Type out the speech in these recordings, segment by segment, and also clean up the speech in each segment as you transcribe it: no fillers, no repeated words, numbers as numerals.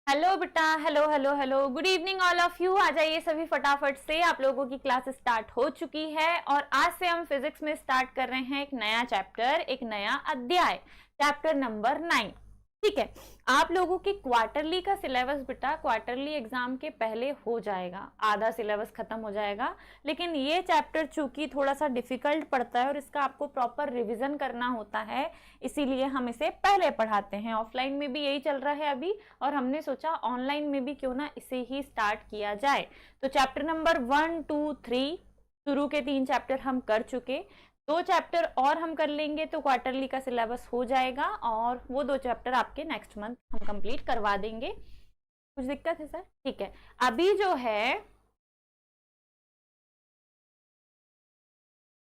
Hello बेटा, hello hello hello, good evening all of you. आ जाइए सभी फटाफट से, आप लोगों की क्लास स्टार्ट हो चुकी है और आज से हम फिजिक्स में स्टार्ट कर रहे हैं एक नया चैप्टर, एक नया अध्याय, चैप्टर नंबर 9। ठीक है, आप लोगों की क्वार्टरली का सिलेबस बेटा क्वार्टरली एग्जाम के पहले हो जाएगा, आधा सिलेबस खत्म हो जाएगा। लेकिन ये चैप्टर चूंकि थोड़ा सा डिफिकल्ट पड़ता है और इसका आपको प्रॉपर रिवीजन करना होता है, इसीलिए हम इसे पहले पढ़ाते हैं। ऑफलाइन में भी यही चल रहा है अभी, और हमने सोचा ऑनलाइन में भी क्यों ना इसे ही स्टार्ट किया जाए। तो चैप्टर नंबर 1, 2, 3 शुरू के 3 चैप्टर हम कर चुके, 2 चैप्टर और हम कर लेंगे तो क्वार्टरली का सिलेबस हो जाएगा और वो 2 चैप्टर आपके नेक्स्ट मंथ हम कंप्लीट करवा देंगे। कुछ दिक्कत है सर? ठीक है, अभी जो है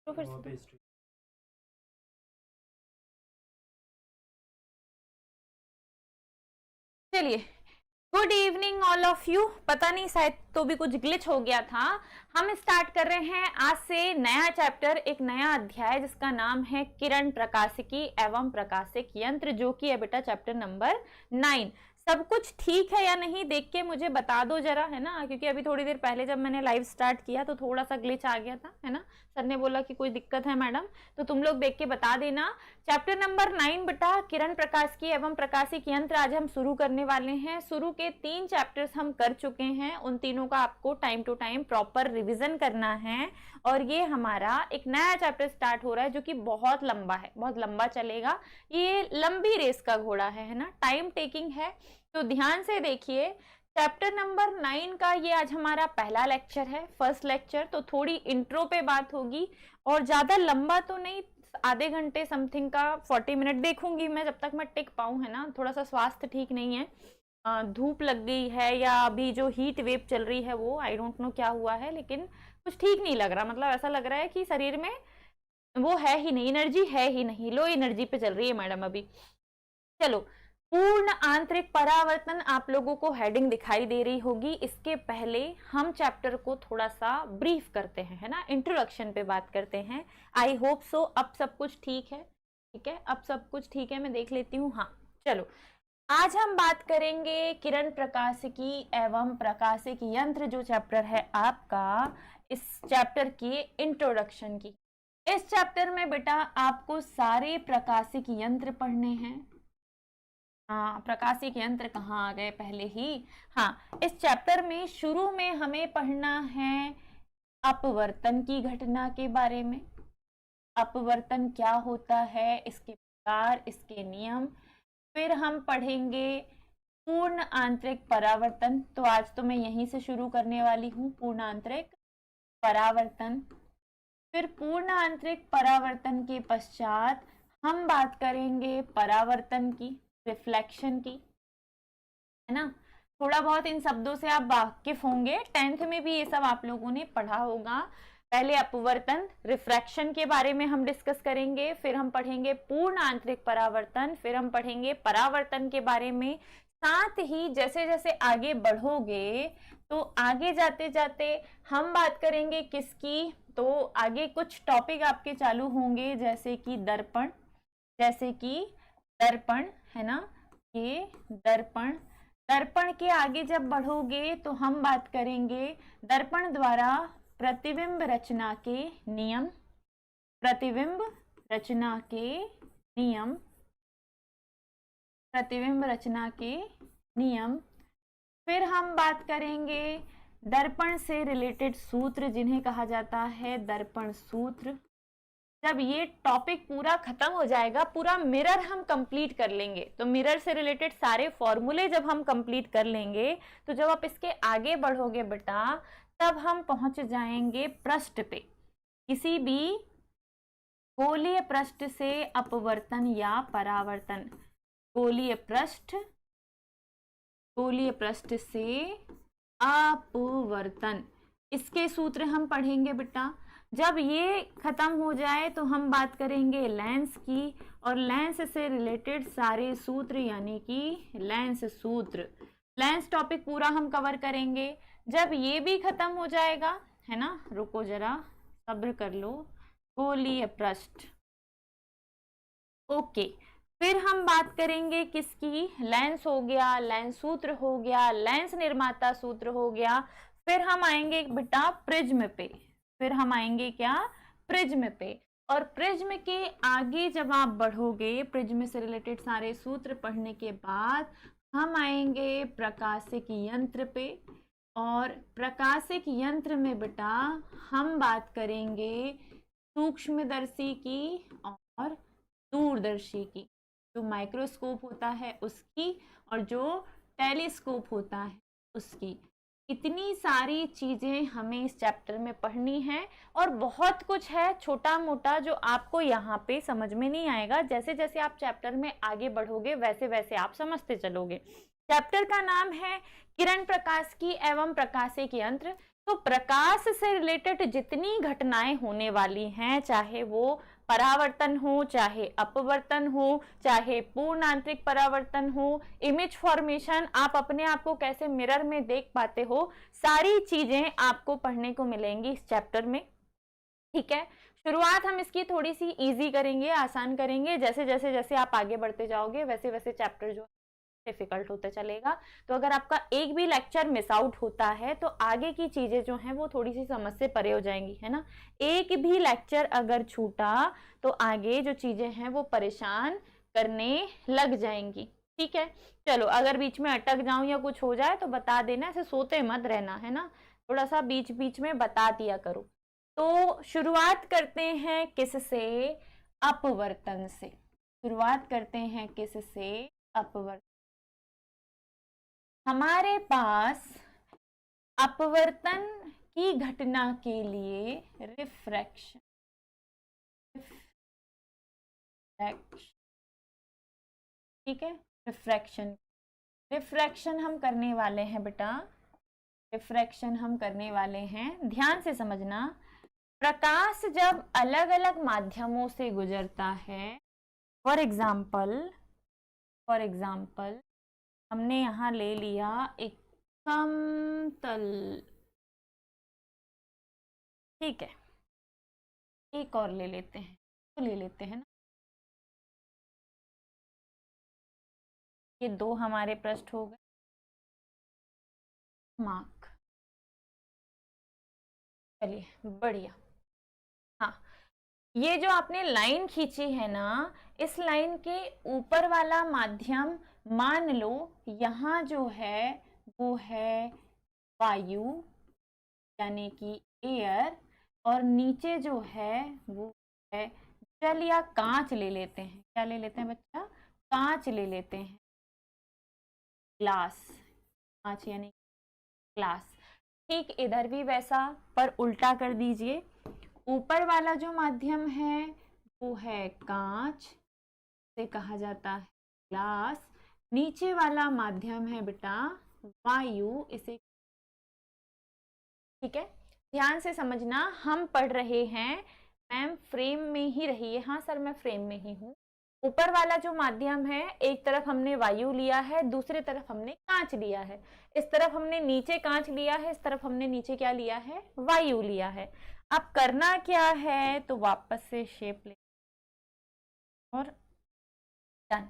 तो फिर चलिए, good evening all of you. पता नहीं शायद तो भी कुछ ग्लिच हो गया था। हम स्टार्ट कर रहे हैं आज से नया चैप्टर, एक नया अध्याय जिसका नाम है किरण प्रकाशिकी एवं प्रकाशिक यंत्र, जो कि है बेटा चैप्टर नंबर 9। सब कुछ ठीक है या नहीं देख के मुझे बता दो जरा, है ना, क्योंकि अभी थोड़ी देर पहले जब मैंने लाइव स्टार्ट किया तो थोड़ा सा ग्लिच आ गया था, है ना। सर ने बोला कि कोई दिक्कत है मैडम, तो तुम लोग देख के बता देना। चैप्टर नंबर 9 बेटा किरण प्रकाशिकी एवं प्रकाशिक यंत्र आज हम शुरू करने वाले हैं। शुरू के 3 चैप्टर्स हम कर चुके हैं, उन तीनों का आपको time to time proper revision करना है। और ये हमारा एक नया चैप्टर स्टार्ट हो रहा है जो कि बहुत लंबा है, बहुत लंबा चलेगा। ये लंबी रेस का घोड़ा है ना, टाइम टेकिंग है। तो ध्यान से देखिए, चैप्टर नंबर 9 का ये आज हमारा पहला लेक्चर है, फर्स्ट लेक्चर। तो थोड़ी इंट्रो पे बात होगी और ज्यादा लंबा तो नहीं, आधे घंटे समथिंग का, 40 मिनट देखूंगी मैं जब तक मैं टिक पाऊं, है ना। थोड़ा सा स्वास्थ्य ठीक नहीं है, धूप लग गई है या अभी जो हीट वेव चल रही है वो आई डोंट नो क्या हुआ है, लेकिन कुछ ठीक नहीं लग रहा। मतलब ऐसा लग रहा है कि शरीर में वो है ही नहीं, एनर्जी है ही नहीं, लो एनर्जी पे चल रही है मैडम अभी। चलो, पूर्ण आंतरिक परावर्तन आप लोगों को हेडिंग दिखाई दे रही होगी। इसके पहले हम चैप्टर को थोड़ा सा ब्रीफ करते हैं, है ना, इंट्रोडक्शन पे बात करते हैं। आई होप सो अब सब कुछ ठीक है। ठीक है, अब सब कुछ ठीक है, मैं देख लेती हूँ। हाँ चलो, आज हम बात करेंगे किरण प्रकाशिकी एवं प्रकाशिक यंत्र, जो चैप्टर है आपका, इस चैप्टर की इंट्रोडक्शन की। इस चैप्टर में बेटा आपको सारे प्रकाशिक यंत्र पढ़ने हैं। हाँ, प्रकाशिक यंत्र कहाँ आ गए पहले ही। हाँ, इस चैप्टर में शुरू में हमें पढ़ना है अपवर्तन की घटना के बारे में। अपवर्तन क्या होता है, इसके प्रकार, इसके नियम। फिर हम पढ़ेंगे पूर्ण आंतरिक परावर्तन। तो आज तो मैं यहीं से शुरू करने वाली हूँ, पूर्ण आंतरिक परावर्तन। फिर पूर्ण आंतरिक परावर्तन के पश्चात हम बात करेंगे परावर्तन की, रिफ्लेक्शन की, है ना। थोड़ा बहुत इन शब्दों से आप वाकिफ होंगे, 10th में भी ये सब आप लोगों ने पढ़ा होगा। पहले अपवर्तन, रिफ्रैक्शन के बारे में हम डिस्कस करेंगे, फिर हम पढ़ेंगे पूर्ण आंतरिक परावर्तन, फिर हम पढ़ेंगे परावर्तन के बारे में। साथ ही जैसे जैसे आगे बढ़ोगे तो आगे जाते जाते हम बात करेंगे किसकी, तो आगे कुछ टॉपिक आपके चालू होंगे, जैसे कि दर्पण, जैसे कि दर्पण, है ना, ये दर्पण। दर्पण के आगे जब बढ़ोगे तो हम बात करेंगे दर्पण द्वारा प्रतिबिंब रचना के नियम, प्रतिबिंब रचना के नियम, प्रतिबिंब रचना के नियम। फिर हम बात करेंगे दर्पण से रिलेटेड सूत्र, जिन्हें कहा जाता है दर्पण सूत्र। जब ये टॉपिक पूरा खत्म हो जाएगा, पूरा मिरर हम कंप्लीट कर लेंगे, तो मिरर से रिलेटेड सारे फॉर्मूले जब हम कंप्लीट कर लेंगे तो जब आप इसके आगे बढ़ोगे बेटा, तब हम पहुंच जाएंगे पृष्ठ पे। किसी भी गोलीय पृष्ठ से अपवर्तन या परावर्तन, गोलीय पृष्ठ, गोलीय पृष्ठ से अपवर्तन, इसके सूत्र हम पढ़ेंगे बेटा। जब ये खत्म हो जाए तो हम बात करेंगे लेंस की, और लेंस से रिलेटेड सारे सूत्र, यानी कि लेंस सूत्र। लेंस टॉपिक पूरा हम कवर करेंगे। जब ये भी खत्म हो जाएगा, है ना, रुको जरा सब्र कर लो, गोलीय पृष्ठ, ओके, फिर हम बात करेंगे किसकी, लेंस हो गया, लेंस सूत्र हो गया, लेंस निर्माता सूत्र हो गया। फिर हम आएंगे बेटा प्रिज्म पे, फिर हम आएंगे क्या, प्रिज्म पे। और प्रिज्म के आगे जब आप बढ़ोगे, प्रिज्म से रिलेटेड सारे सूत्र पढ़ने के बाद हम आएंगे प्रकाशिक यंत्र पे। और प्रकाशिक यंत्र में बेटा हम बात करेंगे सूक्ष्मदर्शी की और दूरदर्शी की, जो माइक्रोस्कोप होता है उसकी और जो टेलीस्कोप होता है उसकी। इतनी सारी चीजें हमें इस चैप्टर में पढ़नी है और बहुत कुछ है छोटा मोटा जो आपको यहाँ पे समझ में नहीं आएगा। जैसे जैसे आप चैप्टर में आगे बढ़ोगे वैसे वैसे आप समझते चलोगे। चैप्टर का नाम है किरण प्रकाश की एवं प्रकाशिक यंत्र। तो प्रकाश से रिलेटेड जितनी घटनाएं होने वाली हैं, चाहे वो परावर्तन हो, चाहे अपवर्तन हो, चाहे पूर्ण आंतरिक परावर्तन हो, इमेज फॉर्मेशन, आप अपने आप को कैसे मिरर में देख पाते हो, सारी चीजें आपको पढ़ने को मिलेंगी इस चैप्टर में। ठीक है, शुरुआत हम इसकी थोड़ी सी इजी करेंगे, आसान करेंगे। जैसे जैसे जैसे आप आगे बढ़ते जाओगे वैसे वैसे चैप्टर जो डिफिकल्ट होता चलेगा। तो अगर आपका एक भी लेक्चर मिस आउट होता है तो आगे की चीजें जो हैं वो थोड़ी सी समझ से परे हो जाएंगी, है ना। एक भी लेक्चर अगर छूटा तो आगे जो चीजें हैं वो परेशान करने लग जाएंगी। ठीक है, चलो अगर बीच में अटक जाऊं या कुछ हो जाए तो बता देना, ऐसे सोते मत रहना, है ना, थोड़ा सा बीच बीच में बता दिया करो। तो शुरुआत करते हैं किससे, अपवर्तन से। शुरुआत करते हैं किससे, अपवर्तन। हमारे पास अपवर्तन की घटना के लिए रिफ्रैक्शन, ठीक है, रिफ्रैक्शन, रिफ्रैक्शन हम करने वाले हैं बेटा, रिफ्रैक्शन हम करने वाले हैं। ध्यान से समझना, प्रकाश जब अलग अलग माध्यमों से गुजरता है, फॉर एग्जाम्पल हमने यहां ले लिया एक समतल, ठीक है, एक और ले लेते हैं, तो ले लेते हैं ना, ये दो हमारे पृष्ठ हो गए, मार्क, चलिए बढ़िया। हाँ, ये जो आपने लाइन खींची है ना, इस लाइन के ऊपर वाला माध्यम मान लो यहाँ जो है वो है वायु, यानी कि एयर, और नीचे जो है वो है जल या कांच ले लेते हैं। क्या ले लेते हैं बच्चा, कांच ले लेते हैं, ग्लास, कांच यानी ग्लास। ठीक इधर भी वैसा, पर उल्टा कर दीजिए। ऊपर वाला जो माध्यम है वो है कांच, से कहा जाता है ग्लास। नीचे वाला माध्यम है बेटा वायु, इसे, ठीक है, ध्यान से समझना। हम पढ़ रहे हैं, मैम फ्रेम में ही रहिए। हाँ सर मैं फ्रेम में ही हूँ। ऊपर वाला जो माध्यम है, एक तरफ हमने वायु लिया है, दूसरी तरफ हमने कांच लिया है। इस तरफ हमने नीचे कांच लिया है, इस तरफ हमने नीचे क्या लिया है, वायु लिया है। अब करना क्या है, तो वापस से शेप ले और डन।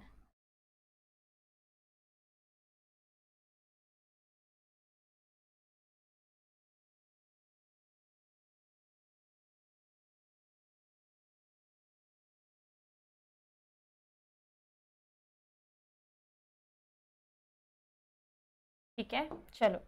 ठीक है, चलो,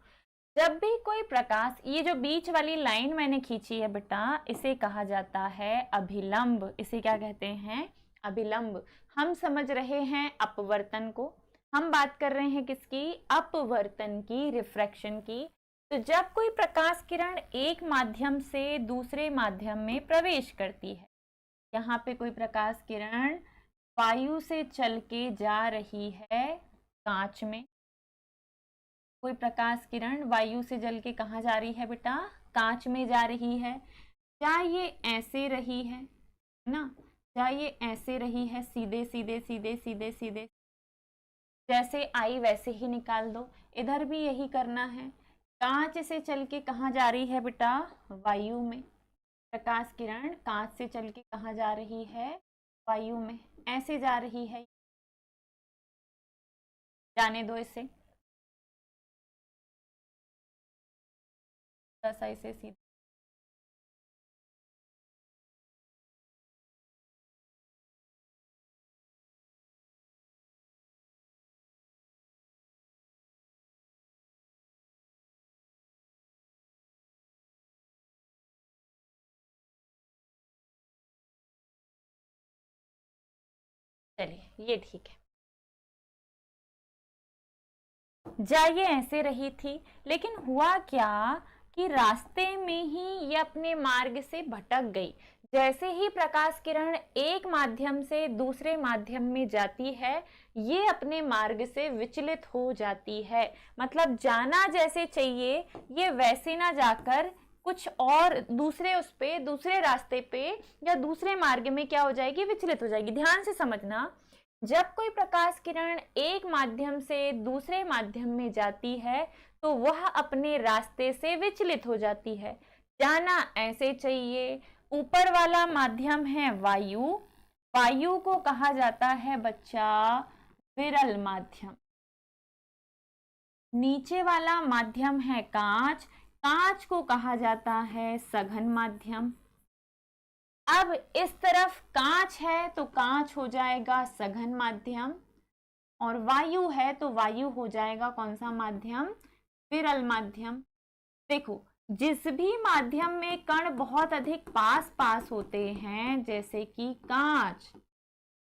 जब भी कोई प्रकाश, ये जो बीच वाली लाइन मैंने खींची है बेटा, इसे कहा जाता है अभिलंब। इसे क्या कहते हैं, अभिलंब। हम समझ रहे हैं अपवर्तन को, हम बात कर रहे हैं किसकी, अपवर्तन की, रिफ्रैक्शन की। तो जब कोई प्रकाश किरण एक माध्यम से दूसरे माध्यम में प्रवेश करती है, यहाँ पे कोई प्रकाश किरण वायु से चल के जा रही है कांच में, कोई प्रकाश किरण वायु से जल के कहाँ जा रही है बेटा, कांच में जा रही है। क्या ये ऐसे रही है ना, क्या ये ऐसे रही है, सीधे सीधे सीधे सीधे सीधे, जैसे आई वैसे ही निकाल दो। इधर भी यही करना है। कांच से चल के कहाँ जा रही है बेटा, वायु में। प्रकाश किरण कांच से चल के कहाँ जा रही है, वायु में, ऐसे जा रही है। जाने दो इसे, ऐसा इसे सीधा, चलिए ये ठीक है। जा ये ऐसे रही थी, लेकिन हुआ क्या कि रास्ते में ही ये अपने मार्ग से भटक गई। जैसे ही प्रकाश किरण एक माध्यम से दूसरे माध्यम में जाती है, ये अपने मार्ग से विचलित हो जाती है। मतलब जाना जैसे चाहिए, ये वैसे ना जाकर कुछ और दूसरे उस पे, दूसरे रास्ते पे या दूसरे मार्ग में क्या हो जाएगी, विचलित हो जाएगी। ध्यान से समझना, जब कोई प्रकाश किरण एक माध्यम से दूसरे माध्यम में जाती है तो वह अपने रास्ते से विचलित हो जाती है। जाना ऐसे चाहिए, ऊपर वाला माध्यम है वायु, वायु को कहा जाता है बच्चा विरल माध्यम। नीचे वाला माध्यम है कांच, कांच को कहा जाता है सघन माध्यम। अब इस तरफ कांच है तो कांच हो जाएगा सघन माध्यम, और वायु है तो वायु हो जाएगा कौन सा माध्यम, विरल माध्यम। देखो, जिस भी माध्यम में कण बहुत अधिक पास पास होते हैं, जैसे कि कांच,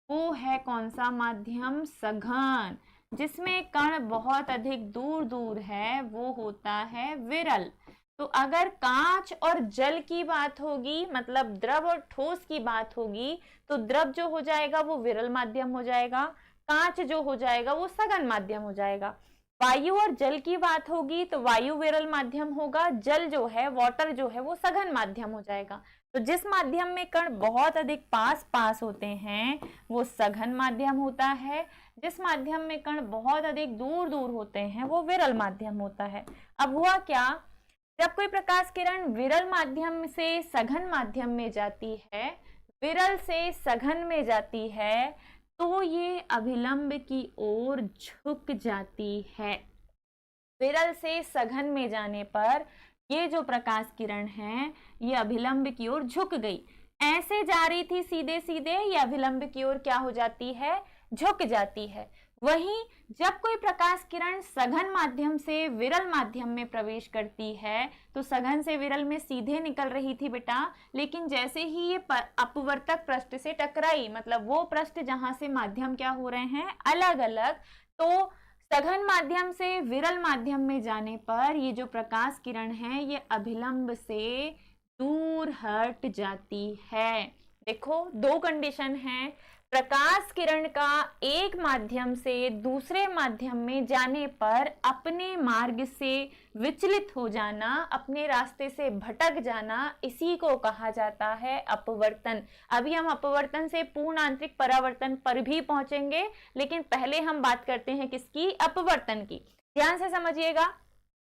वो है कौन सा माध्यम, सघन। जिसमें कण बहुत अधिक दूर दूर है वो होता है विरल। तो अगर कांच और जल की बात होगी, मतलब द्रव और ठोस की बात होगी, तो द्रव जो हो जाएगा वो विरल माध्यम हो जाएगा, कांच जो हो जाएगा वो सघन माध्यम हो जाएगा। वायु और जल की बात होगी तो वायु विरल माध्यम होगा, जल जो है, वाटर जो है, वो सघन माध्यम हो जाएगा। तो जिस माध्यम में कण बहुत अधिक पास पास होते हैं वो सघन माध्यम होता है, जिस माध्यम में कण बहुत अधिक दूर दूर होते हैं वो विरल माध्यम होता है। अब हुआ क्या, जब कोई प्रकाश किरण विरल माध्यम से सघन माध्यम में जाती है, विरल से सघन में जाती है, तो ये अभिलंब की ओर झुक जाती है। विरल से सघन में जाने पर ये जो प्रकाश किरण है ये अभिलंब की ओर झुक गई। ऐसे जा रही थी सीधे सीधे, ये अभिलंब की ओर क्या हो जाती है, झुक जाती है। वहीं जब कोई प्रकाश किरण सघन माध्यम से विरल माध्यम में प्रवेश करती है तो सघन से विरल में सीधे निकल रही थी बेटा, लेकिन जैसे ही ये अपवर्तक पृष्ठ से टकराई, मतलब वो पृष्ठ जहां से माध्यम क्या हो रहे हैं अलग अलग, तो सघन माध्यम से विरल माध्यम में जाने पर ये जो प्रकाश किरण है ये अभिलंब से दूर हट जाती है। देखो, दो कंडीशन है, प्रकाश किरण का एक माध्यम से दूसरे माध्यम में जाने पर अपने मार्ग से विचलित हो जाना, अपने रास्ते से भटक जाना, इसी को कहा जाता है अपवर्तन। अभी हम अपवर्तन से पूर्ण आंतरिक परावर्तन पर भी पहुंचेंगे, लेकिन पहले हम बात करते हैं किसकी, अपवर्तन की। ध्यान से समझिएगा,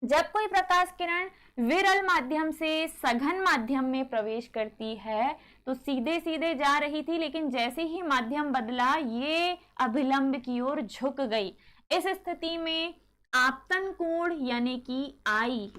जब कोई प्रकाश किरण विरल माध्यम से सघन माध्यम में प्रवेश करती है तो सीधे सीधे जा रही थी, लेकिन जैसे ही माध्यम बदला ये अभिलंब की ओर झुक गई। इस स्थिति में आपतन कोण यानी कि आई,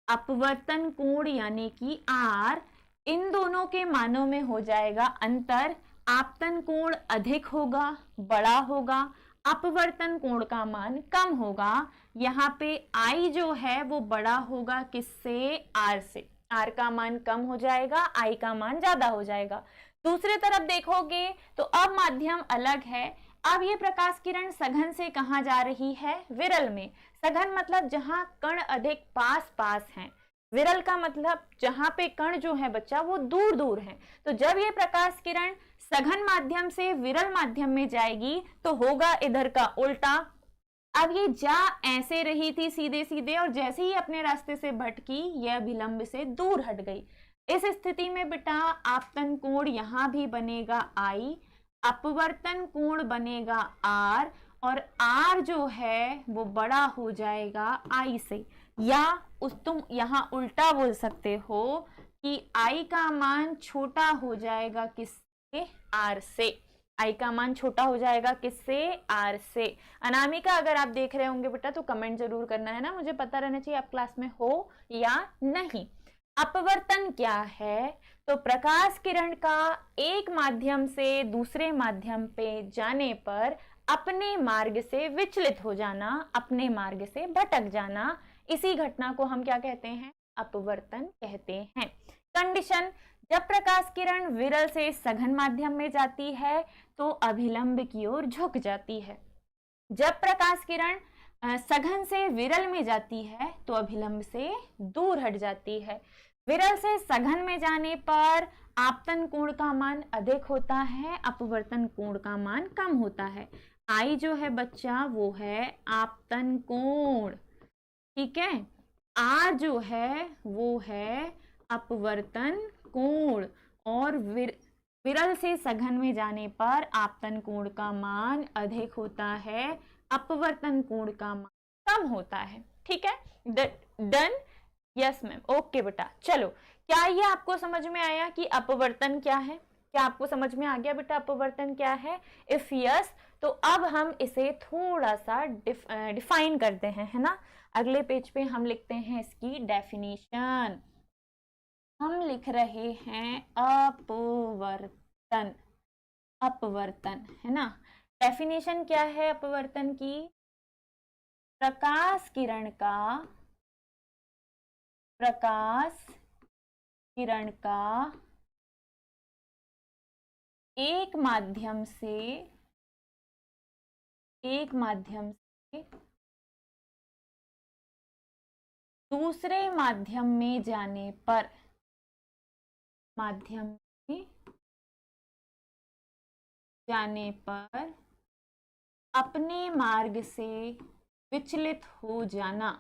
अपवर्तन कोण यानी कि आर, इन दोनों के मानों में हो जाएगा अंतर। आपतन कोण अधिक होगा, बड़ा होगा, अपवर्तन कोण का मान कम होगा। यहाँ पे आई जो है वो बड़ा होगा किससे, आर से, आर का मान कम हो जाएगा, आई का मान ज्यादा हो जाएगा। दूसरे तरफ देखोगे तो अब माध्यम अलग है। अब ये प्रकाश किरण सघन से कहाँ जा रही है, विरल में। सघन मतलब जहां कण अधिक पास पास हैं, विरल का मतलब जहां पे कण जो है बच्चा वो दूर दूर है। तो जब ये प्रकाश किरण सघन माध्यम से विरल माध्यम में जाएगी तो होगा इधर का उल्टा। अब ये जा ऐसे रही थी सीधे सीधे, और जैसे ही अपने रास्ते से भटकी यह अभिलंब से दूर हट गई। इस स्थिति में बेटा आपतन कोण यहां भी बनेगा आई, अपवर्तन कोण बनेगा आर, और आर जो है वो बड़ा हो जाएगा आई से। या तुम यहां उल्टा बोल सकते हो कि आई का मान छोटा हो जाएगा किससे, आर से। आई का मान छोटा हो जाएगा किससे, आर से। अनामिका अगर आप देख रहे होंगे बेटा तो कमेंट जरूर करना है ना, मुझे पता रहना चाहिए आप क्लास में हो या नहीं। अपवर्तन क्या है, तो प्रकाश किरण का एक माध्यम से दूसरे माध्यम पे जाने पर अपने मार्ग से विचलित हो जाना, अपने मार्ग से भटक जाना, इसी घटना को हम क्या कहते हैं, अपवर्तन कहते हैं। कंडीशन, जब प्रकाश किरण विरल से सघन माध्यम में जाती है तो अभिलंब की ओर झुक जाती है। जब प्रकाश किरण सघन से विरल में जाती है तो अभिलंब से दूर हट जाती है। विरल से सघन में जाने पर आपतन कोण का मान अधिक होता है, अपवर्तन कोण का मान कम होता है। आई जो है बच्चा वो है आपतन कोण, ठीक है। आर जो है वो है अपवर्तन कोण, और विरल से सघन में जाने पर आपतन कोण का मान अधिक होता है, अपवर्तन कोण का मान कम होता है, ठीक है। डन, यस मैम, ओके बेटा। चलो, क्या ये आपको समझ में आया कि अपवर्तन क्या है? क्या आपको समझ में आ गया बेटा अपवर्तन क्या है? इफ यस तो अब हम इसे थोड़ा सा डिफाइन करते हैं, है ना। अगले पेज पे हम लिखते हैं इसकी डेफिनेशन। हम लिख रहे हैं अपवर्तन, अपवर्तन, है ना। डेफिनेशन क्या है अपवर्तन की? प्रकाश किरण का एक माध्यम से दूसरे माध्यम में जाने पर, अपने मार्ग से विचलित हो जाना,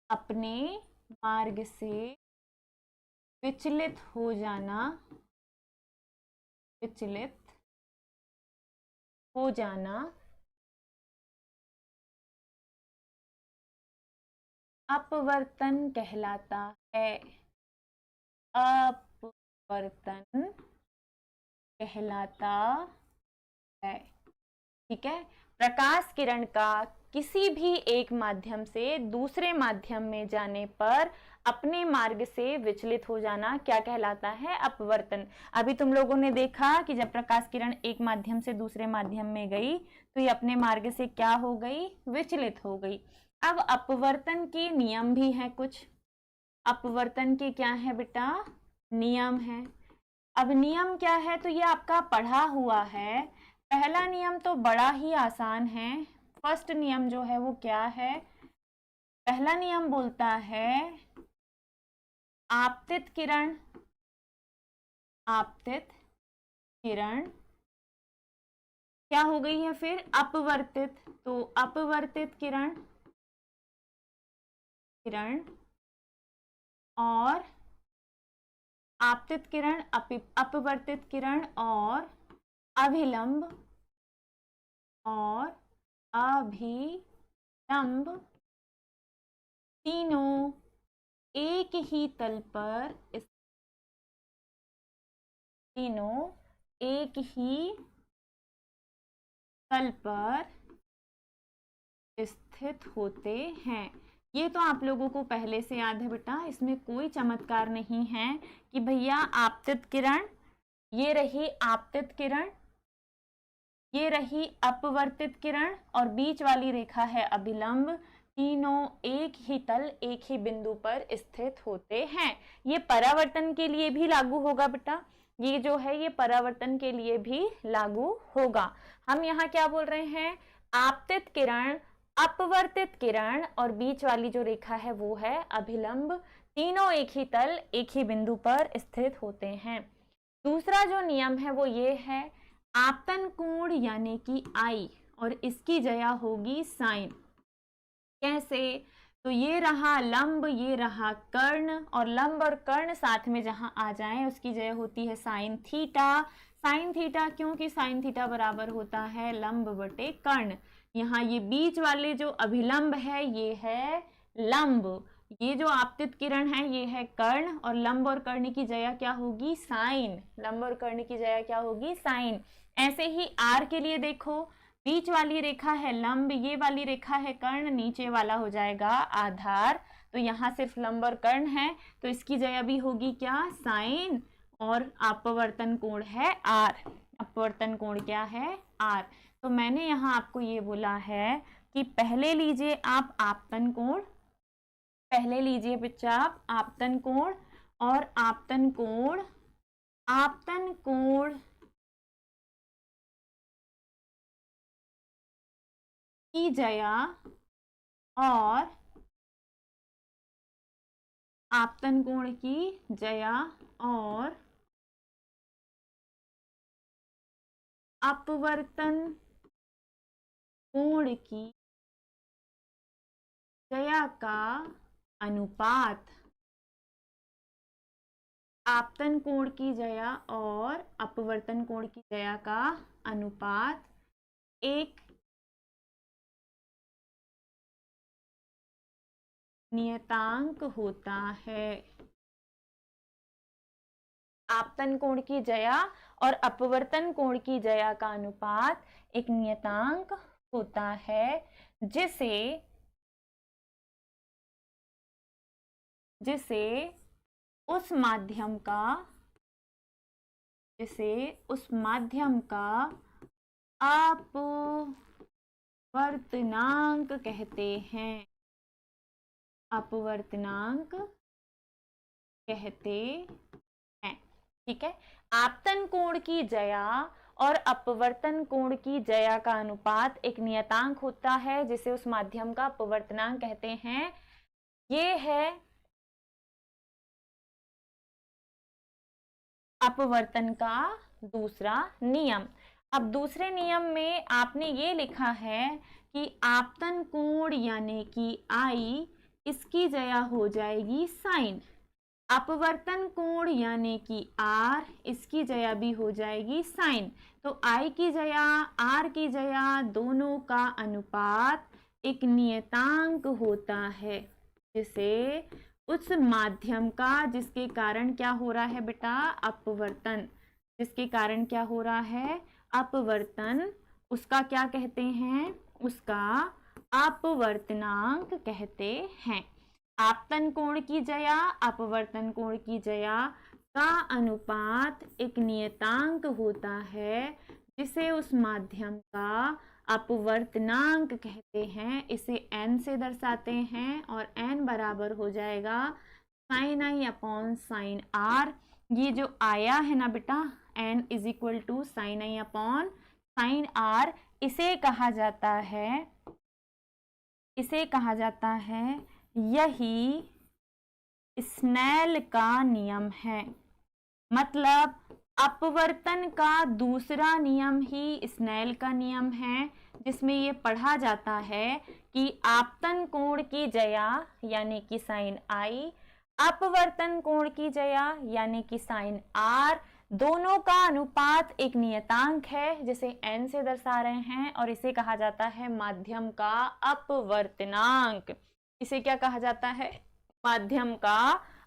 अपने मार्ग से विचलित हो जाना, अपवर्तन कहलाता है, अपवर्तन कहलाता है, ठीक है। प्रकाश किरण का किसी भी एक माध्यम से दूसरे माध्यम में जाने पर अपने मार्ग से विचलित हो जाना क्या कहलाता है? अपवर्तन। अभी तुम लोगों ने देखा कि जब प्रकाश किरण एक माध्यम से दूसरे माध्यम में गई तो ये अपने मार्ग से क्या हो गई? विचलित हो गई। अब अपवर्तन के नियम भी हैं कुछ। अपवर्तन के क्या है बेटा? नियम है। अब नियम क्या है? तो ये आपका पढ़ा हुआ है। पहला नियम तो बड़ा ही आसान है। फर्स्ट नियम जो है वो क्या है? पहला नियम बोलता है आपतित किरण क्या हो गई है फिर? अपवर्तित। तो अपवर्तित किरण और आपतित किरण, अपवर्तित किरण और अभिलंब तीनों एक ही तल पर स्थित होते हैं। ये तो आप लोगों को पहले से याद है बेटा, इसमें कोई चमत्कार नहीं है कि भैया आपतित किरण, ये रही आपतित किरण, ये रही अपवर्तित किरण और बीच वाली रेखा है अभिलंब, तीनों एक ही तल एक ही बिंदु पर स्थित होते हैं। ये परावर्तन के लिए भी लागू होगा बेटा, ये जो है ये परावर्तन के लिए भी लागू होगा। हम यहाँ क्या बोल रहे हैं? आपतित किरण, अपवर्तित किरण और बीच वाली जो रेखा है वो है अभिलंब, तीनों एक ही तल एक ही बिंदु पर स्थित होते हैं। दूसरा जो नियम है वो ये है आपतन कोण यानी कि आई और इसकी जया होगी साइन। कैसे? तो ये रहा लंब, ये रहा कर्ण, और लंब और कर्ण साथ में जहां आ जाएं उसकी जय होती है साइन थीटा। साइन थीटा क्योंकि साइन थीटा बराबर होता है लंब बटे कर्ण। यहाँ ये बीच वाले जो अभिलंब है ये है लंब, ये जो आपतित किरण है ये है कर्ण, और लंब और कर्ण की जया क्या होगी? साइन। लंब और कर्ण की जया क्या होगी? साइन। ऐसे ही आर के लिए देखो, बीच वाली रेखा है लंब, ये वाली रेखा है कर्ण, नीचे वाला हो जाएगा आधार। तो यहाँ सिर्फ लंब और कर्ण है, तो इसकी जगह भी होगी क्या, साइन, और अपवर्तन कोण है आर। अपवर्तन कोण क्या है, आर। तो मैंने यहाँ आपको ये बोला है कि पहले लीजिए आप आपतन कोण, पहले लीजिए बच्चा आप आपतन कोण, और आपतन कोण, आपतन कोण की जया और आपतन कोण की जया और अपवर्तन कोण की जया का अनुपात, आपतन कोण की जया और अपवर्तन कोण की जया का अनुपात एक नियतांक होता है। आपतन कोण की जया और अपवर्तन कोण की जया का अनुपात एक नियतांक होता है, जिसे उस माध्यम का, जिसे उस माध्यम का अपवर्तनांक कहते हैं, अपवर्तनांक कहते हैं। ठीक है, आपतन कोण की जया और अपवर्तन कोण की जया का अनुपात एक नियतांक होता है, जिसे उस माध्यम का अपवर्तनांक कहते हैं। ये है अपवर्तन का दूसरा नियम। अब दूसरे नियम में आपने ये लिखा है कि आपतन कोण यानी कि आई, इसकी जया हो जाएगी साइन। अपवर्तन कोण यानी कि आर, इसकी जया भी हो जाएगी साइन। तो आई की जया, आर की जया, दोनों का अनुपात एक नियतांक होता है, जिसे उस माध्यम का, जिसके कारण क्या हो रहा है बेटा, अपवर्तन, जिसके कारण क्या हो रहा है, अपवर्तन, उसका क्या कहते हैं, उसका अपवर्तनांक कहते हैं। आपतन कोण की जया, अपवर्तन कोण की जया का अनुपात एक नियतांक होता है, जिसे उस माध्यम का अपवर्तनांक कहते हैं। इसे n से दर्शाते हैं, और n बराबर हो जाएगा sine i upon sine r. ये जो आया है ना बेटा, n is equal to sine i upon sine r, इसे कहा जाता है, इसे कहा जाता है, यही स्नेल का नियम है। मतलब अपवर्तन का दूसरा नियम ही स्नेल का नियम है, जिसमें ये पढ़ा जाता है कि आपतन कोण की जया यानी कि साइन आई, अपवर्तन कोण की जया यानी कि साइन आर, दोनों का अनुपात एक नियतांक है, जिसे n से दर्शा रहे हैं, और इसे कहा जाता है माध्यम का अपवर्तनांक। इसे क्या कहा जाता है, माध्यम का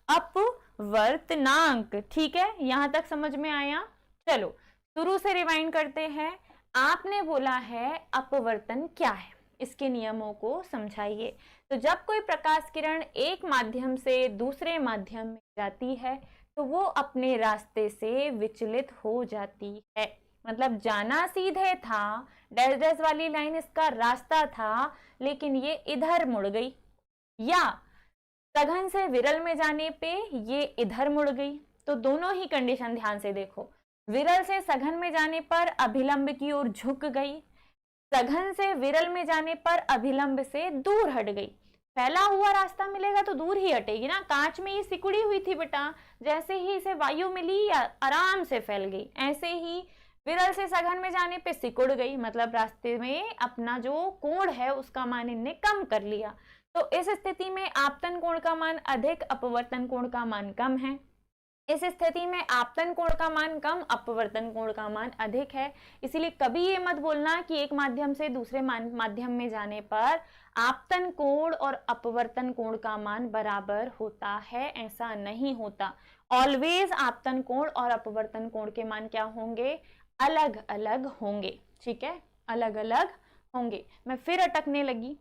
अपवर्तनांक। ठीक है, यहां तक समझ में आया। चलो शुरू से रिवाइंड करते हैं। आपने बोला है अपवर्तन क्या है, इसके नियमों को समझाइए। तो जब कोई प्रकाश किरण एक माध्यम से दूसरे माध्यम में जाती है, तो वो अपने रास्ते से विचलित हो जाती है। मतलब जाना सीधे था, डैश डैश वाली लाइन इसका रास्ता था, लेकिन ये इधर मुड़ गई, या सघन से विरल में जाने पे ये इधर मुड़ गई। तो दोनों ही कंडीशन ध्यान से देखो। विरल से सघन में जाने पर अभिलंब की ओर झुक गई, सघन से विरल में जाने पर अभिलंब से दूर हट गई। फैला हुआ रास्ता मिलेगा तो दूर ही हटेगी ना। कांच में ये सिकुड़ी हुई थी बेटा, जैसे ही इसे वायु मिली या आराम से फैल गई। ऐसे ही विरल से सघन में जाने पे सिकुड़ गई, मतलब रास्ते में अपना जो कोण है उसका मान इनने कम कर लिया। तो इस स्थिति में आपतन कोण का मान अधिक, अपवर्तन कोण का मान कम है। इस स्थिति में आपतन कोण का मान कम, अपवर्तन कोण का मान अधिक है। इसीलिए कभी ये मत बोलना कि एक माध्यम से दूसरे माध्यम में जाने पर आपतन कोण और अपवर्तन कोण का मान बराबर होता है, ऐसा नहीं होता। ऑलवेज आपतन कोण और अपवर्तन कोण के मान क्या होंगे, अलग अलग होंगे। ठीक है, अलग अलग होंगे। मैं फिर अटकने लगी।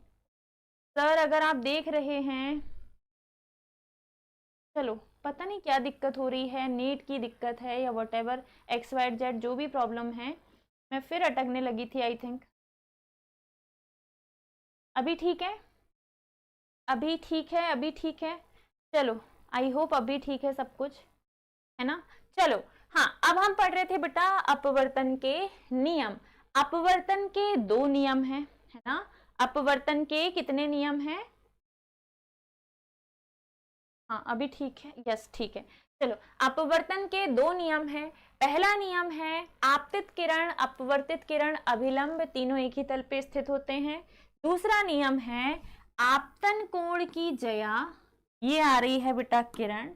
सर अगर आप देख रहे हैं, चलो पता नहीं क्या दिक्कत हो रही है, नेट की दिक्कत है या व्हाटएवर, एक्स वाई जेड जो भी प्रॉब्लम है, मैं फिर अटकने लगी थी आई थिंक। अभी ठीक है, अभी ठीक है, अभी ठीक है। चलो आई होप अभी ठीक है सब कुछ, है ना। चलो हाँ, अब हम पढ़ रहे थे बेटा अपवर्तन के नियम। अपवर्तन के दो नियम हैं, है ना। अपवर्तन के कितने नियम हैं? हाँ अभी ठीक है, यस ठीक है। चलो, अपवर्तन के दो नियम हैं। पहला नियम है आपतित किरण, अपवर्तित किरण, अभिलंब तीनों एक ही तल पे स्थित होते हैं। दूसरा नियम है आपतन कोण की जया, ये आ रही है बेटा किरण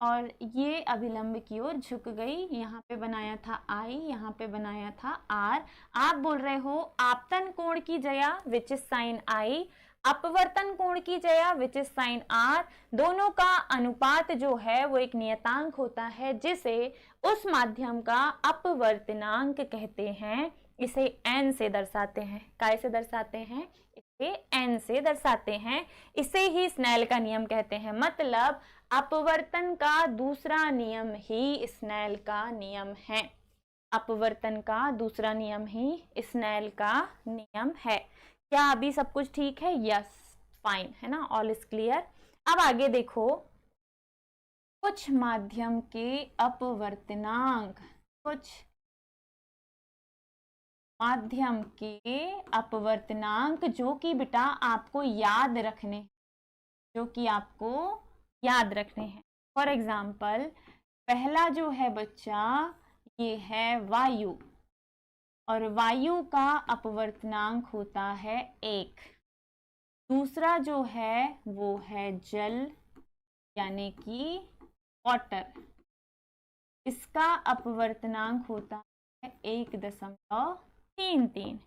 और ये अभिलंब की ओर झुक गई, यहाँ पे बनाया था आई, यहाँ पे बनाया था आर। आप बोल रहे हो आपतन कोण की जया विच इज साइन आई, अपवर्तन कोण की जया विच इज साइन आर। दोनों का अनुपात जो है वो एक नियतांक होता है जिसे उस माध्यम का अपवर्तनांक कहते हैं। इसे n से दर्शाते हैं। काय से दर्शाते हैं? इसे n से दर्शाते हैं। इसे ही स्नेल का नियम कहते हैं। मतलब अपवर्तन का दूसरा नियम ही स्नेल का नियम है। अपवर्तन का दूसरा नियम ही स्नेल का नियम है। क्या अभी सब कुछ ठीक है? यस फाइन, है ना, ऑल इज क्लियर। अब आगे देखो, कुछ माध्यम के अपवर्तनांक, कुछ माध्यम के अपवर्तनांक जो कि बेटा आपको याद रखने, जो कि आपको याद रखने हैं। फॉर एग्जाम्पल पहला जो है बच्चा ये है वायु, और वायु का अपवर्तनांक होता है 1। दूसरा जो है वो है जल यानी कि वाटर, इसका अपवर्तनांक होता है 1.33।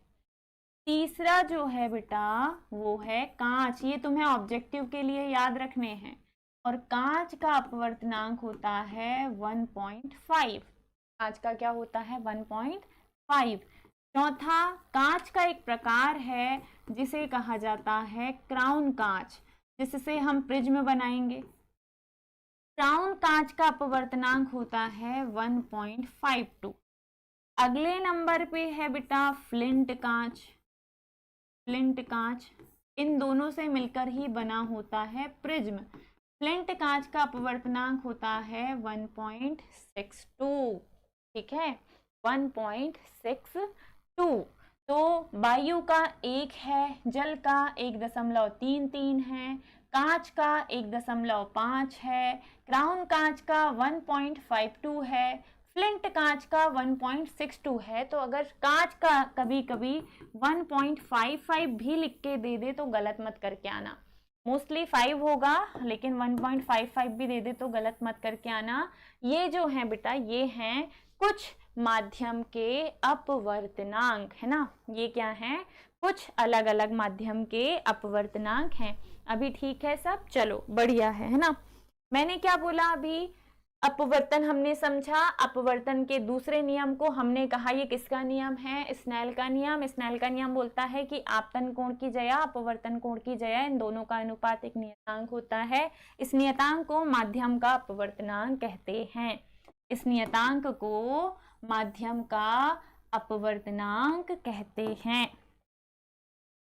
तीसरा जो है बेटा वो है कांच, ये तुम्हें ऑब्जेक्टिव के लिए याद रखने हैं, और कांच का अपवर्तनांक होता है 1.5। कांच का क्या होता है? 1.5। चौथा, कांच का एक प्रकार है जिसे कहा जाता है क्राउन कांच, जिससे हम प्रिज्म बनाएंगे। क्राउन कांच का अपवर्तनांक होता है 1.52। अगले नंबर पे है बेटा फ्लिंट कांच। फ्लिंट कांच इन दोनों से मिलकर ही बना होता है प्रिज्म। फ्लिंट कांच का अपवर्तनांक होता है 1.62। ठीक है, 1.62। तो वायु का 1 है, जल का 1.33 है, कांच का 1.5 है, क्राउन कांच का 1.52 है, फ्लिंट कांच का 1.62 है। तो अगर कांच का कभी कभी 1.55 भी लिख के दे दे तो गलत मत करके आना। मोस्टली 5 होगा, लेकिन 1.55 भी दे दे तो गलत मत करके आना। ये जो है बेटा ये हैं कुछ माध्यम के अपवर्तनांक, है ना। ये क्या है? कुछ अलग अलग माध्यम के अपवर्तनांक हैं। अभी ठीक है सब? चलो बढ़िया है ना। मैंने क्या बोला अभी? अपवर्तन हमने समझा। अपवर्तन के दूसरे नियम को हमने कहा ये किसका नियम है? स्नेल का नियम। स्नेल का नियम बोलता है कि आपतन कोण की जया, अपवर्तन कोण की जया, इन दोनों का अनुपात एक नियतांक होता है। इस नियतांक को माध्यम का अपवर्तनांक कहते हैं। इस नियतांक को माध्यम का अपवर्तनांक कहते हैं।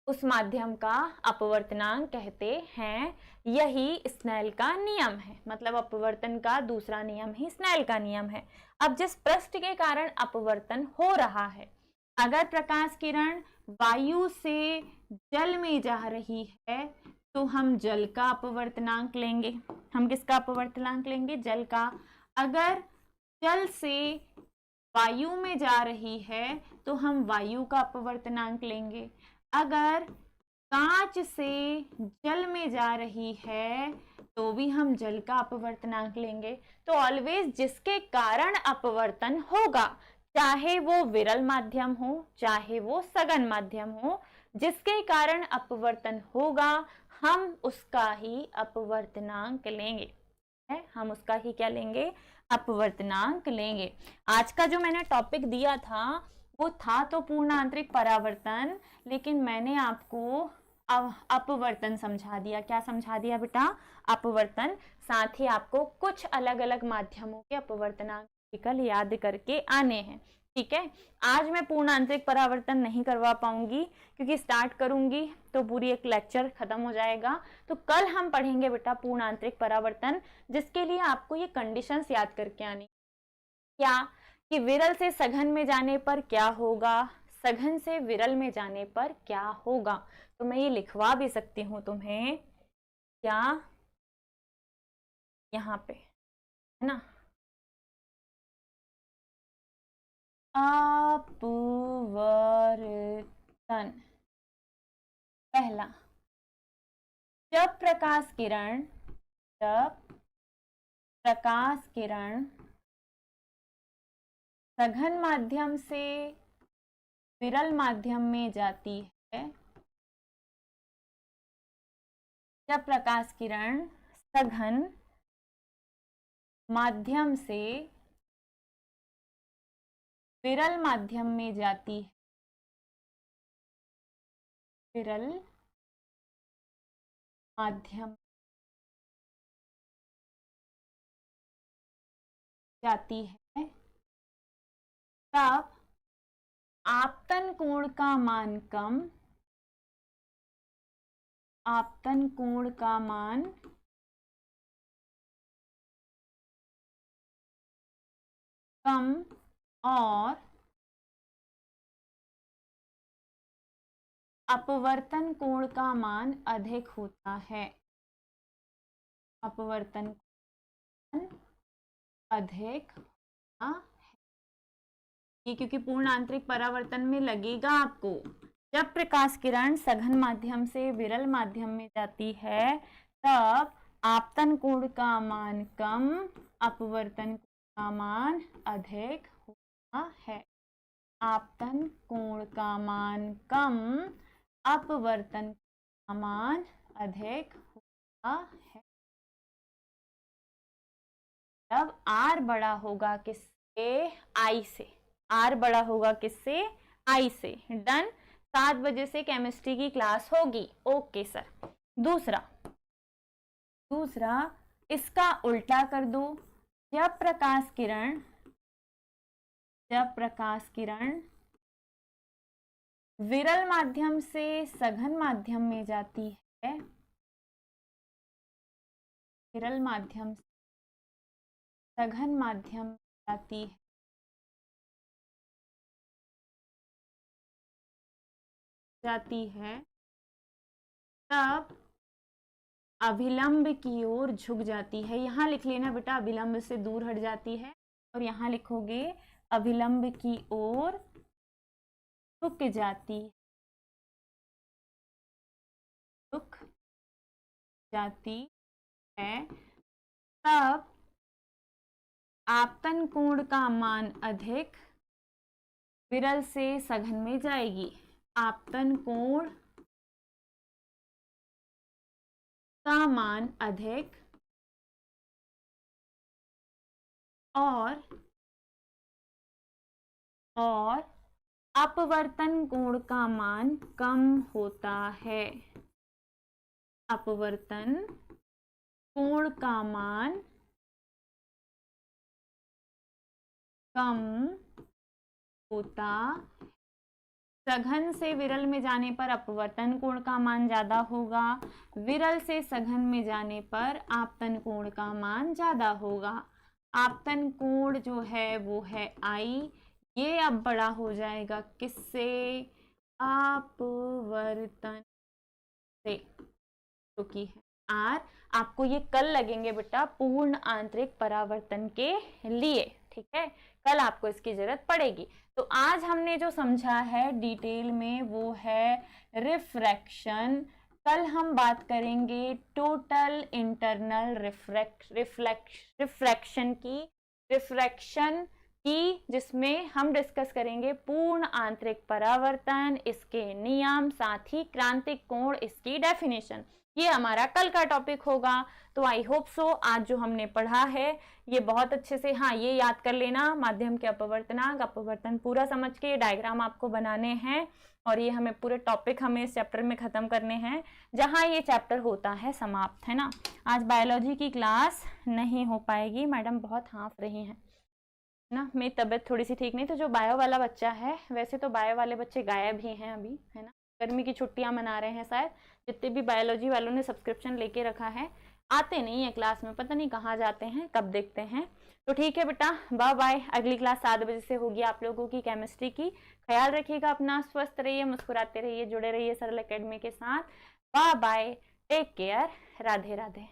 उस माध्यम का अपवर्तनांक कहते हैं। यही स्नेल का नियम है। मतलब अपवर्तन का दूसरा नियम ही स्नेल का नियम है। अब जिस पृष्ठ के कारण अपवर्तन हो रहा है, अगर प्रकाश किरण वायु से जल में जा रही है तो हम जल का अपवर्तनांक लेंगे। हम किसका अपवर्तनांक लेंगे? जल का। अगर जल से वायु में जा रही है तो हम वायु का अपवर्तनांक लेंगे। अगर कांच से जल में जा रही है तो भी हम जल का अपवर्तनांक लेंगे। तो ऑलवेज जिसके कारण अपवर्तन होगा, चाहे वो विरल माध्यम हो चाहे वो सघन माध्यम हो, जिसके कारण अपवर्तन होगा हम उसका ही अपवर्तनांक लेंगे। है, हम उसका ही क्या लेंगे? अपवर्तनांक लेंगे। आज का जो मैंने टॉपिक दिया था वो था तो पूर्ण आंतरिक परावर्तन, लेकिन मैंने आपको अपवर्तन समझा दिया। क्या समझा दिया बेटा? अपवर्तन। साथ ही आपको कुछ अलग अलग माध्यमों के अपवर्तनांक विकल याद करके आने हैं। ठीक है, आज मैं पूर्ण आंतरिक परावर्तन नहीं करवा पाऊंगी क्योंकि स्टार्ट करूंगी तो पूरी एक लेक्चर खत्म हो जाएगा। तो कल हम पढ़ेंगे बेटा पूर्ण आंतरिक परावर्तन, जिसके लिए आपको ये कंडीशंस याद करके आनी। क्या कि विरल से सघन में जाने पर क्या होगा, सघन से विरल में जाने पर क्या होगा। तो मैं ये लिखवा भी सकती हूं तुम्हें, क्या यहाँ पे है ना, अपवर्तन। पहला, जब प्रकाश किरण सघन माध्यम से विरल माध्यम में जाती है, जब प्रकाश किरण सघन माध्यम से विरल माध्यम में जाती है, विरल माध्यम जाती है, तब आपतन कोण का मान कम, आपतन कोण का मान कम और अपवर्तन कोण का मान अधिक होता है। अपवर्तन कोण अधिक होता है, ये क्योंकि पूर्ण आंतरिक परावर्तन में लगेगा आपको। जब प्रकाश किरण सघन माध्यम से विरल माध्यम में जाती है तब आपतन कोण का मान कम, अपवर्तन का मान अधिक होता है। आपतन कोण का मान कम, अपवर्तन का मान अधिक होता है। तब R बड़ा होगा किससे? I से। R बड़ा होगा किससे? I से। डन। 7 बजे से केमिस्ट्री की क्लास होगी। Okay sir. दूसरा इसका उल्टा कर दो। जब प्रकाश किरण विरल माध्यम से सघन माध्यम में जाती है, विरल माध्यम से सघन माध्यम जाती है तब अभिलंब की ओर झुक जाती है। यहां लिख लेना बेटा, अभिलंब से दूर हट जाती है, और यहां लिखोगे अभिलंब की ओर झुक जाती है, तब आपतन कोण का मान अधिक, विरल से सघन में जाएगी। आपतन कोण का मान अधिक और अपवर्तन कोण का मान कम होता है। अपवर्तन कोण का मान कम होता, सघन से विरल में जाने पर अपवर्तन कोण का मान ज्यादा होगा, विरल से सघन में जाने पर आपतन कोण का मान ज्यादा होगा। आपतन कोण जो है वो है I, ये अब बड़ा हो जाएगा किससे? अपवर्तन से, जो कि है R। आपको ये कल लगेंगे बेटा पूर्ण आंतरिक परावर्तन के लिए। ठीक है, कल आपको इसकी जरूरत पड़ेगी। तो आज हमने जो समझा है डिटेल में वो है रिफ्रैक्शन। कल हम बात करेंगे टोटल इंटरनल रिफ्रैक्शन की, जिसमें हम डिस्कस करेंगे पूर्ण आंतरिक परावर्तन, इसके नियम, साथ ही क्रांतिक कोण, इसकी डेफिनेशन। ये हमारा कल का टॉपिक होगा। तो आई होप सो आज जो हमने पढ़ा है ये बहुत अच्छे से, हाँ ये याद कर लेना, माध्यम के अपवर्तनांक, अपवर्तन पूरा समझ के ये डायग्राम आपको बनाने हैं और ये हमें पूरे टॉपिक हमें इस चैप्टर में खत्म करने हैं जहाँ ये चैप्टर होता है समाप्त, है ना। आज बायोलॉजी की क्लास नहीं हो पाएगी, मैडम बहुत हाँफ रही हैं ना, मेरी तबीयत थोड़ी सी ठीक नहीं। तो जो बायो वाला बच्चा है, वैसे तो बायो वाले बच्चे गायब ही हैं अभी, है ना, गर्मी की छुट्टियां मना रहे हैं शायद। जितने भी बायोलॉजी वालों ने सब्सक्रिप्शन लेके रखा है आते नहीं है क्लास में, पता नहीं कहाँ जाते हैं, कब देखते हैं। तो ठीक है बेटा, बाय बाय। अगली क्लास 7 बजे से होगी आप लोगों की केमिस्ट्री की। ख्याल रखिएगा अपना, स्वस्थ रहिए, मुस्कुराते रहिए, जुड़े रहिए सरल एकेडमी के साथ। Bye bye, take care, Radhe Radhe.